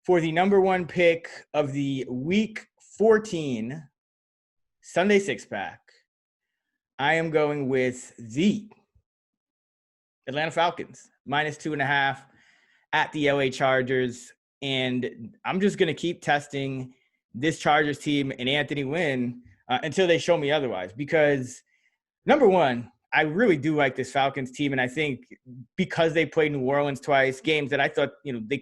For the number one pick of the Week 14 Sunday six-pack, I am going with the Atlanta Falcons, -2.5 at the LA Chargers. And I'm just going to keep testing this Chargers team and Anthony Wynn until they show me otherwise. Because, number one, I really do like this Falcons team. And I think because they played New Orleans twice, games that I thought, they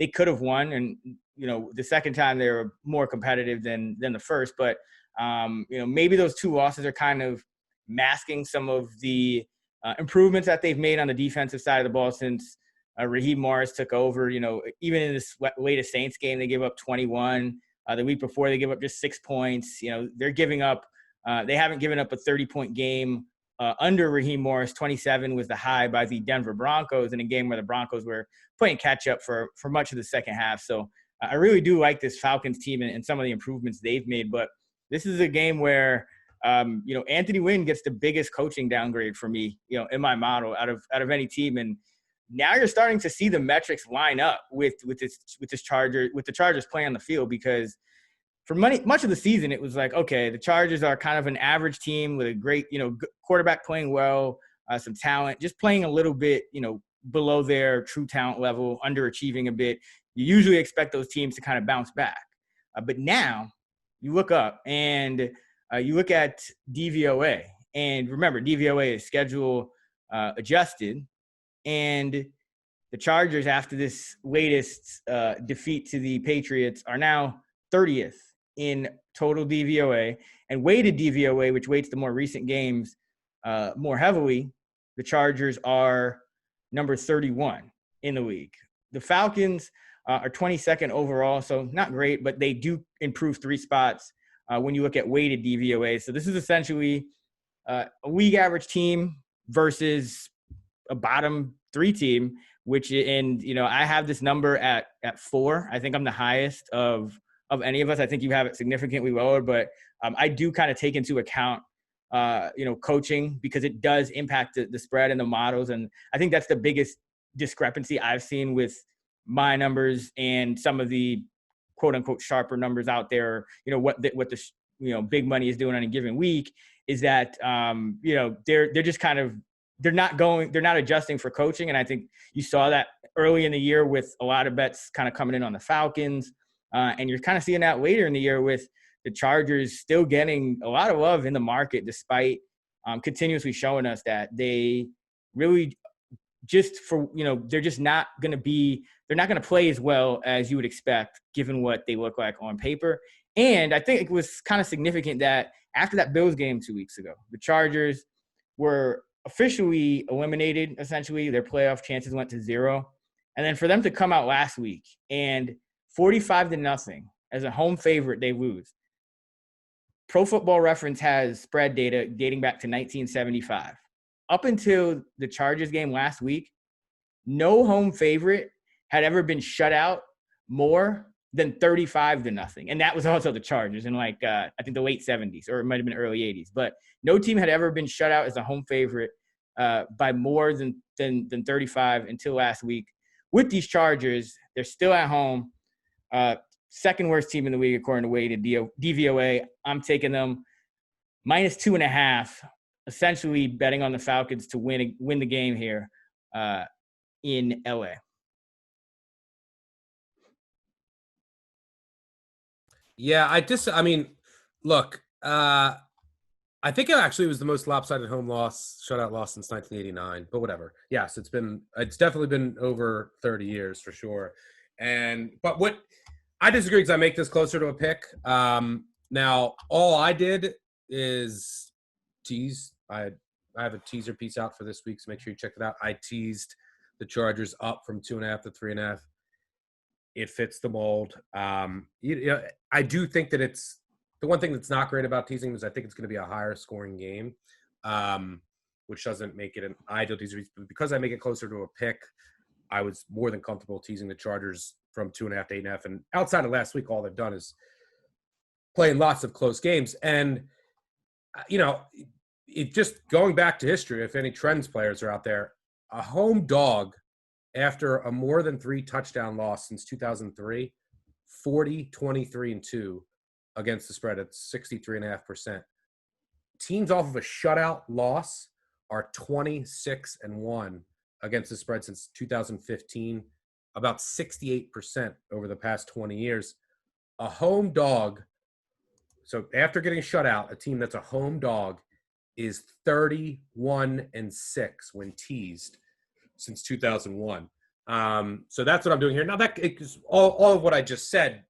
could have won. And, the second time they were more competitive than the first. But, maybe those two losses are kind of masking some of the improvements that they've made on the defensive side of the ball since Raheem Morris took over. Even in this latest Saints game, they gave up 21. The week before, they gave up just 6 points. They're giving up they haven't given up a 30-point game under Raheem Morris. 27 was the high by the Denver Broncos in a game where the Broncos were playing catch-up for much of the second half. So I really do like this Falcons team and some of the improvements they've made. But this is a game where Anthony Wynn gets the biggest coaching downgrade for me, in my model out of any team. And now you're starting to see the metrics line up with the Chargers playing on the field, because for much of the season it was like, okay, the Chargers are kind of an average team with a great, quarterback playing well, some talent, just playing a little bit, below their true talent level, underachieving a bit. You usually expect those teams to kind of bounce back. But now you look up and you look at DVOA, and remember, DVOA is schedule adjusted, and the Chargers, after this latest defeat to the Patriots, are now 30th in total DVOA, and weighted DVOA, which weights the more recent games more heavily. The Chargers are number 31 in the league. The Falcons are 22nd overall, so not great, but they do improve 3 spots when you look at weighted DVOA. So this is essentially a league average team versus a bottom 3 team, I have this number at 4. I think I'm the highest of any of us. I think you have it significantly lower, but I do kind of take into account, coaching, because it does impact the spread and the models. And I think that's the biggest discrepancy I've seen with my numbers and some of the quote unquote sharper numbers out there. What the big money is doing on a given week is that, they're just kind of, they're not adjusting for coaching. And I think you saw that early in the year with a lot of bets kind of coming in on the Falcons. And you're kind of seeing that later in the year with the Chargers still getting a lot of love in the market, despite continuously showing us that they really they're just not going to play as well as you would expect given what they look like on paper. And I think it was kind of significant that after that Bills game 2 weeks ago, the Chargers were officially eliminated. Essentially, their playoff chances went to 0. And then for them to come out last week and 45-0 as a home favorite, they lose. Pro Football Reference has spread data dating back to 1975. Up until the Chargers game last week, no home favorite had ever been shut out more than 35-0. And that was also the Chargers in I think the late 70s, or it might have been early 80s. But no team had ever been shut out as a home favorite by more than 35 until last week. With these Chargers, they're still at home. Second worst team in the league according to weighted DVOA. I'm taking them -2.5, essentially betting on the Falcons to win the game here in LA. Yeah, look, I think it actually was the most lopsided shutout loss since 1989, but whatever. Yes, it's definitely been over 30 years for sure. But what I disagree, because I make this closer to a pick. Now, all I did is tease. I have a teaser piece out for this week, so make sure you check it out. I teased the Chargers up from 2.5 to 3.5. It fits the mold. I do think that it's the one thing that's not great about teasing is I think it's going to be a higher scoring game, which doesn't make it an ideal teaser. But because I make it closer to a pick, I was more than comfortable teasing the Chargers from 2.5 to 8.5. And outside of last week, all they've done is playing lots of close games. And, it just going back to history, if any trends players are out there, a home dog after a more than 3 touchdown loss since 2003, 40, 23, and 2 against the spread at 63.5%. Teams off of a shutout loss are 26 and 1 against the spread since 2015, about 68% over the past 20 years. A home dog, so after getting shut out, a team that's a home dog is 31 and 6 when teased since 2001. So that's what I'm doing here. Now that all of what I just said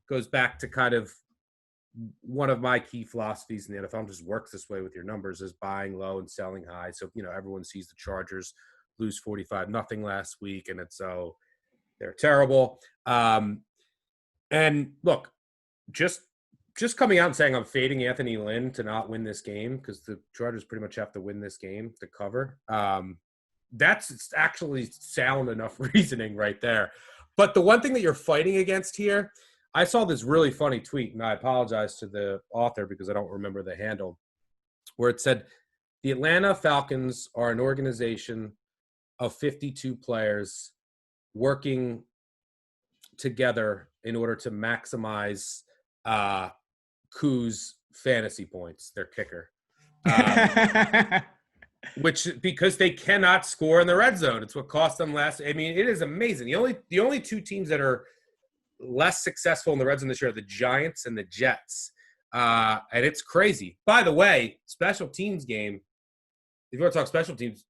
goes back to kind of one of my key philosophies in the NFL. Just works this way with your numbers, is buying low and selling high. So, everyone sees the Chargers lose 45-0 last week, and it's they're terrible. And look, just coming out and saying I'm fading Anthony Lynn to not win this game because the Chargers pretty much have to win this game to cover. That's actually sound enough reasoning right there. But the one thing that you're fighting against here, I saw this really funny tweet, and I apologize to the author because I don't remember the handle, where it said, the Atlanta Falcons are an organization of 52 players working together in order to maximize Koo's fantasy points, their kicker. Which, because they cannot score in the red zone. It's what cost them last. I mean, it is amazing. The only 2 teams that are less successful in the red zone this year are the Giants and the Jets. And it's crazy. By the way, special teams game, if you want to talk special teams,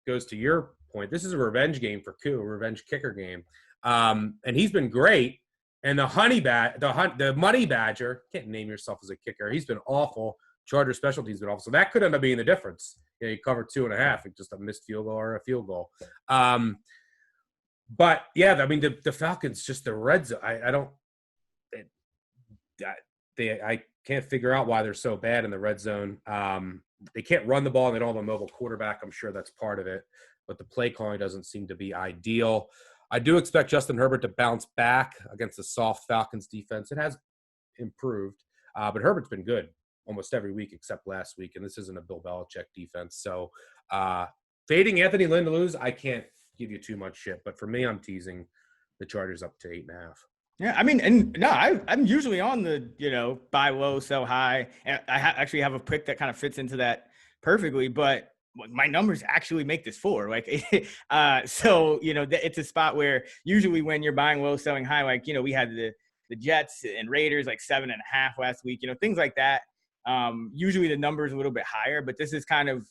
goes to your point. This is a revenge game for Koo, a revenge kicker game. And he's been great. And the Money Badger, can't name yourself as a kicker. He's been awful. Charger special teams been awful. So that could end up being the difference. You cover 2.5, just a missed field goal or a field goal. But yeah, I mean the Falcons, just the red zone. I can't figure out why they're so bad in the red zone. They can't run the ball and they don't have a mobile quarterback. I'm sure that's part of it, but the play calling doesn't seem to be ideal. I do expect Justin Herbert to bounce back against the soft Falcons defense. It has improved, but Herbert's been good almost every week except last week, and this isn't a Bill Belichick defense. So fading Anthony Lynn to lose, I can't give you too much shit. But for me, I'm teasing the Chargers up to 8.5. Yeah, I mean, I'm usually on the, buy low, sell high. And I actually have a pick that kind of fits into that perfectly, but my numbers actually make this 4. So, it's a spot where usually when you're buying low, selling high, we had the Jets and Raiders 7.5 last week, things like that. Usually the number is a little bit higher, but this is kind of,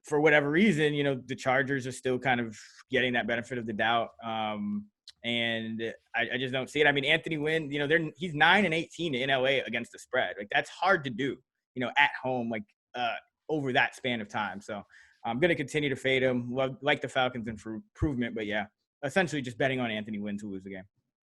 for whatever reason, the Chargers are still kind of getting that benefit of the doubt. And I just don't see it. I mean, Anthony Lynn, he's 9-18 in LA against the spread. That's hard to do, at home, over that span of time. So I'm going to continue to fade him. Like the Falcons and for improvement, but yeah, essentially just betting on Anthony Lynn to lose the game.